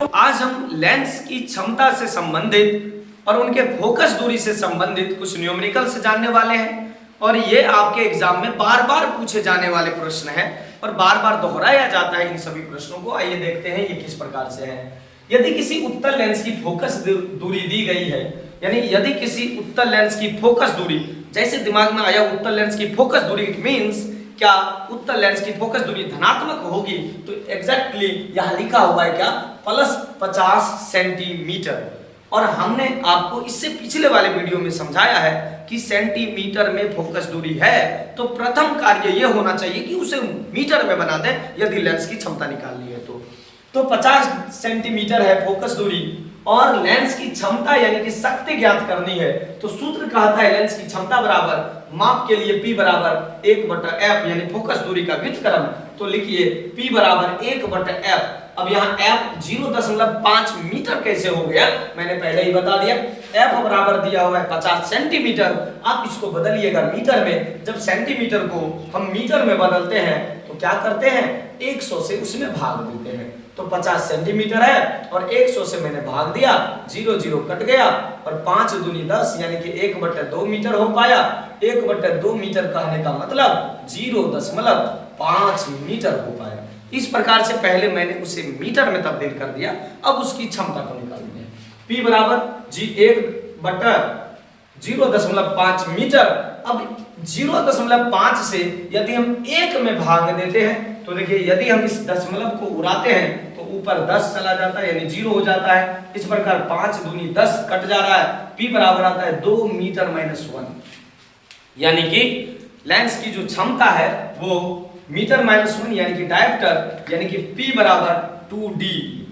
आज हम लेंस की क्षमता से संबंधित और उनके फोकस दूरी से संबंधित कुछ न्यूमेरिकल से जानने वाले हैं और ये आपके एग्जाम में बार बार पूछे जाने वाले प्रश्न हैं और बार बार दोहराया जाता है इन सभी प्रश्नों को। आइए देखते हैं ये किस प्रकार से है। यदि किसी उत्तल लेंस की फोकस दूरी दी गई है, यानी यदि किसी उत्तल लेंस की फोकस दूरी, जैसे दिमाग में आया उत्तल लेंस की फोकस दूरी, इट मींस क्या उत्तल लेंस की फोकस दूरी धनात्मक होगी, तो एग्जैक्टली यहां लिखा हुआ है क्या, प्लस 50 सेंटीमीटर। और हमने आपको इससे पिछले वाले वीडियो में समझाया है कि सेंटीमीटर में फोकस दूरी है तो प्रथम कार्य यह होना चाहिए कि उसे मीटर में बना दें यदि लेंस की क्षमता निकालनी है तो 50 सेंटीमीटर है फोकस दूरी और लेंस की क्षमता यानी कि शक्ति ज्ञात करनी है। तो सूत्र कहता है लेंस की क्षमता बराबर माप के लिए P बराबर 1/f यानी फोकस दूरी का व्युत्क्रम। तो लिखिए P बराबर 1/f। अब यहाँ f 0.5 मीटर कैसे हो गया, मैंने पहले ही बता दिया। f बराबर दिया हुआ है 50 सेंटीमीटर, आप इसको बदलिएगा मीटर में। जब सेंटीमीटर को हम मीटर में बदलते हैं तो क्या करते हैं, 100 से उसमें भाग देते हैं। तो 50 सेंटीमीटर है और 100 से मैंने भाग दिया, 0 0 कट गया और 5 दूनी 10 यानी कि 1/2 मीटर हो पाया। 1/2 मीटर कहने का मतलब 0.5 मीटर हो पाया। इस प्रकार से पहले मैंने उसे मीटर में तब्दील कर दिया, अब उसकी क्षमता को निकालनी है। P बराबर 1/0.5 मीटर। अब 0.5 से यदि हम 1 में भाग देते हैं तो देखिए यदि हम इस दशमलव को उड़ाते हैं तो ऊपर 10 चला जाता है यानी 0 हो जाता है। इस प्रकार 5 दूनी 10 कट जा रहा है। P बराबर आता है 2 मीटर -1, यानी कि लेंस की जो क्षमता है वो मीटर -1 यानी कि डायप्टर यानी कि P बराबर 2D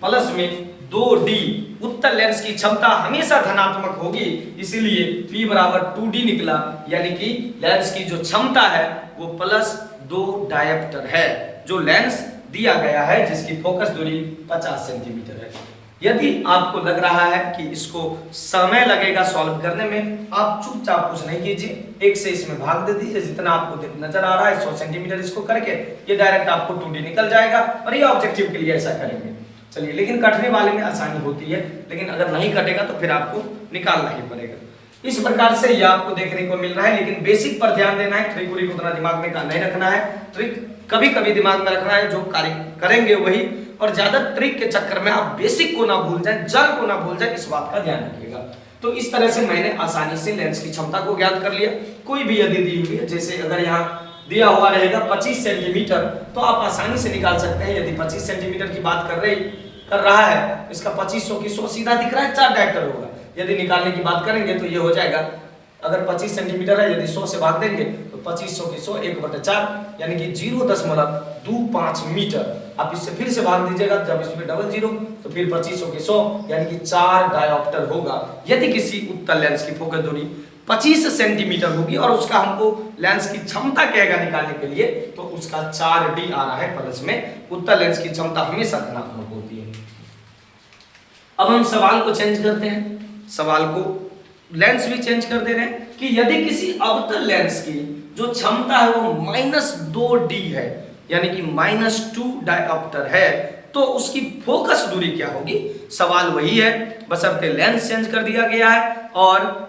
प्लस में 2D। उत्तल लेंस की क्षमता हमेशा धनात्मक होगी, इसीलिए P बराबर 2D निकला, यानी कि लेंस की जो क्षमता है वो +2 डायप्टर है जो लेंस दिया गया है जिसकी फोकस दूरी 50 सेंटीमीटर है। यदि आपको लग रहा है कि इसको समय लगेगा सॉल्व करने में, आप चुपचाप कुछ नहीं कीजिए, 1 से इसमें भाग दे दीजिए, जितना आपको नजर आ रहा है 100 सेंटीमीटर इसको करके ये डायरेक्ट आपको 2D निकल जाएगा और ये ऑब्जेक्टिव के लिए ऐसा करेंगे। चलिए, लेकिन कटने वाले में आसानी होती है, लेकिन अगर नहीं कटेगा तो फिर आपको निकालना ही पड़ेगा। इस प्रकार से ये आपको देखने को मिल रहा है, लेकिन बेसिक पर ध्यान देना है, ट्रिक को उतना दिमाग में नहीं रखना है। ट्रिक कभी कभी दिमाग में रखना है, जो कार्य करेंगे वही, और ज्यादा ट्रिक के चक्कर में आप बेसिक को ना भूल जाए, जड़ को ना भूल जाए, इस बात का ध्यान रखिएगा। तो इस तरह से मैंने आसानी से लेंस की क्षमता को ज्ञात कर लिया। कोई भी यदि दी हुई है, जैसे अगर यहाँ दिया हुआ रहेगा 25 सेंटीमीटर, तो आप आसानी से निकाल सकते हैं। यदि 25 सेंटीमीटर की बात कर रहा है, इसका 2500 की 100 सीधा दिख रहा है, 4 डायप्टर होगा। यदि निकालने की बात करेंगे तो ये हो जाएगा, अगर 25 सेंटीमीटर है, यदि 100 से भाग देंगे तो 2500 की 100 1/4 यानी कि 0.25 मीटर। आप इससे फिर से भाग दीजिएगा, जब इसमें डबल 0 तो फिर 2500 की 100 यानी कि 4 डायोप्टर होगा। यदि किसी उत्तल लेंस की फोकस दूरी 25 सेंटीमीटर होगी और उसका हमको लेंस की क्षमता कहेगा निकालने के लिए, तो उसका 4D आ रहा है प्लस में। उत्तल लेंस की क्षमता हमेशा धनात्मक होती है। अब हम सवाल को चेंज करते हैं, सवाल को लेंस भी चेंज कर दे रहे हैं कि यदि किसी अवतल लेंस की जो क्षमता है वो -2D है यानी कि -2 डायोप्टर है, तो उसकी फोकस दूरी क्या होगी। सवाल वही है, बशर्ते लेंस चेंज कर दिया गया है और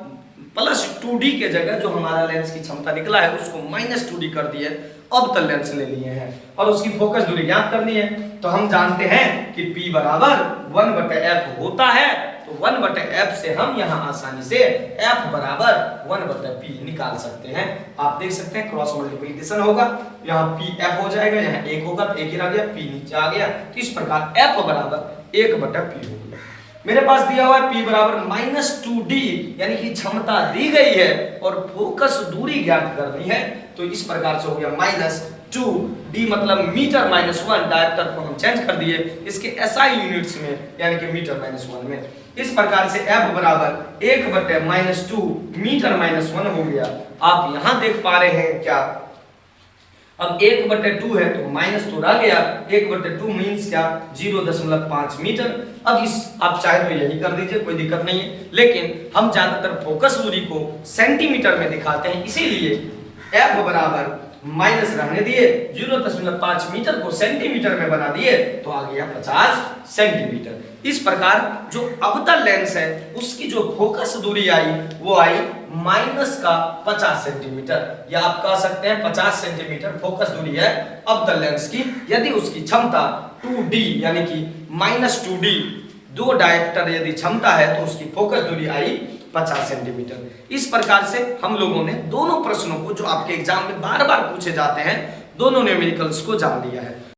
+2D के जगह जो हमारा लेंस की क्षमता निकला है उसको -2D कर दिए, अवतल लेंस ले लिए हैं और उसकी फोकस दूरी ज्ञात करनी है। तो हम जानते हैं कि P बराबर 1/f होता है, तो 1/f से हम यहाँ आसानी से f बराबर 1/p निकाल सकते हैं। आप देख सकते हैं क्रॉस मल्टीप्लिकेशन होगा, यहाँ pf हो जाएगा, यहाँ 1 होगा तो 1 ही रह गया, p नीचे आ गया, तो इस प्रकार f बराबर 1/p हो गया। मेरे पास दिया हुआ है P बराबर -2D यानी कि क्षमता दी गई है और फोकस दूरी ज्ञात करनी है, तो इस प्रकार से हो गया -2D मतलब मीटर -1। डायप्टर को हम चेंज कर दिए इसके SI यूनिट्स में यानी कि मीटर -1 में। इस प्रकार से F बराबर 1/-2 मीटर -1 हो गया। आप यहां देख पा रहे हैं क्या, अब 1/2 है तो माइनस तो रह गया, 1/2 मीन्स क्या, 0.5 मीटर। अब इस आप चाहे तो यही कर दीजिए, कोई दिक्कत नहीं है, लेकिन हम ज्यादातर फोकस दूरी को सेंटीमीटर में दिखाते हैं, इसीलिए F बराबर माइनस रहने दिए, 0.5 मीटर को सेंटीमीटर में बना दिए तो आ गया 50 सेंटीमीटर। इस प्रकार जो अवतल लेंस है उसकी जो फोकस दूरी आई वो आई माइनस का 50 सेंटीमीटर, या आप कह सकते हैं 50 सेंटीमीटर फोकस दूरी है अवतल लेंस की। यदि उसकी क्षमता 2D यानी कि -2D 2 डायप्टर यदि क्षमता है तो उसकी फोकस दूरी आई 50 सेंटीमीटर। इस प्रकार से हम लोगों ने दोनों प्रश्नों को जो आपके एग्जाम में बार बार पूछे जाते हैं दोनों न्यूमेरिकल्स को जान लिया है।